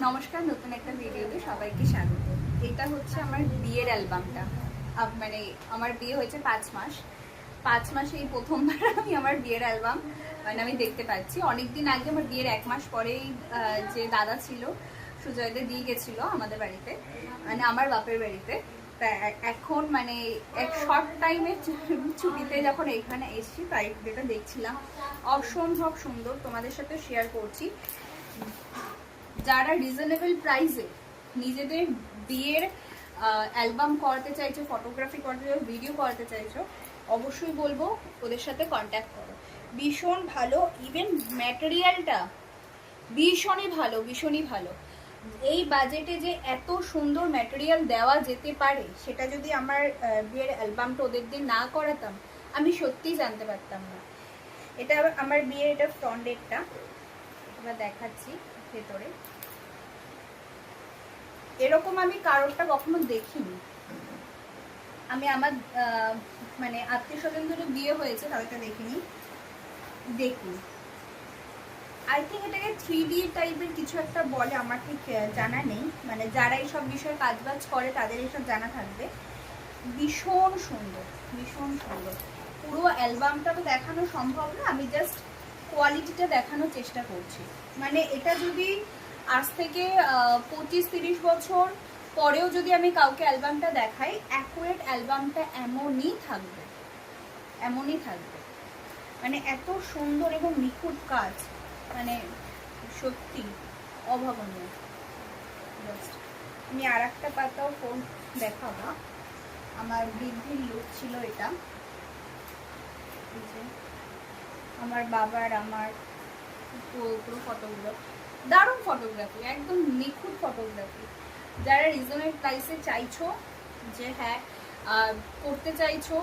নমস্কার, নতুন একটা ভিডিওতে সবাইকে স্বাগত। এটা হচ্ছে আমার বিয়ের অ্যালবামটা। মানে আমার বিয়ে হয়েছে 5 মাস। 5 মাসে এই প্রথমবার আমি আমার বিয়ের অ্যালবাম মানে আমি দেখতে পাচ্ছি। অনেকদিন আগে আমার বিয়ের 1 মাস পরেই যে দাদা ছিল সুজয়দা দিয়ে গেছিল আমাদের বাড়িতে, মানে আমার বাপের বাড়িতে। তা এখন মানে এক শর্ট টাইমের ছুটিতে যখন এখানে এসেছি তাই যেটা দেখছিলাম অসম্ভব সুন্দর, তোমাদের সাথে শেয়ার করছি। যারা রিজনেবল প্রাইসে নিজেদের বিয়ের অ্যালবাম করাতে চাইছো, ফটোগ্রাফি করতে চাইছো, ভিডিও করাতে চাইছো, অবশ্যই বলবো ওদের সাথে কন্ট্যাক্ট করো। ভীষণ ভালো, ইভেন ম্যাটেরিয়ালটা ভীষণই ভালো, ভীষণই ভালো। এই বাজেটে যে এত সুন্দর ম্যাটেরিয়াল দেওয়া যেতে পারে, সেটা যদি আমার বিয়ের অ্যালবামটা ওদের দিয়ে না করাতাম আমি সত্যিই জানতে পারতাম না। এটা আমার বিয়ের, এটা ফ্রন্ট ডেটটা এবার দেখাচ্ছি। ভেতরে এরকম আমি কারোরটা কখনো দেখিনি। আমি আমার মানে আত্মীয় স্বজনদের বিয়ে হয়েছে তাদেরটা দেখিনি। দেখুন, আই থিঙ্ক এটাকে 3D টাইপের কিছু একটা বলে, আমার ঠিক জানা নেই। মানে যারা এইসব বিষয়ে কাজবাজ করে তাদের এইসব জানা থাকবে। ভীষণ সুন্দর, ভীষণ সুন্দর। পুরো অ্যালবামটা তো দেখানো সম্ভব না, আমি জাস্ট কোয়ালিটিটা দেখানোর চেষ্টা করছি। মানে এটা যদি আজ থেকে 25-30 বছর পরেও যদি আমি কাউকে অ্যালবামটা দেখাই, অ্যাকুরেট অ্যালবামটা এমনই থাকবে, এমনই থাকবে। মানে এত সুন্দর এবং নিখুঁত কাজ, মানে সত্যি অভাবনীয়। আমি আর একটা পাতাও ফোন দেখাবো। আমার বৃদ্ধির লুক ছিল এটা। আমার বাবার, আমার পুরো ফটোগুলো দারুণ ফটোগ্রাফি, একদম নিখুঁত ফটোগ্রাফি। যারা রিজনেবল প্রাইসে চাইছো, যে হ্যাঁ করতে চাইছো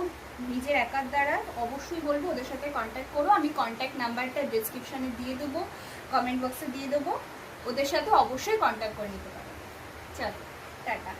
নিজের একার দ্বারা, অবশ্যই বলবো ওদের সাথে কন্ট্যাক্ট করো। আমি কন্ট্যাক্ট নাম্বারটা ডেসক্রিপশানে দিয়ে দেবো, কমেন্ট বক্সে দিয়ে দেবো। ওদের সাথে অবশ্যই কন্ট্যাক্ট করে নিতে পারো। চলো, টাটা।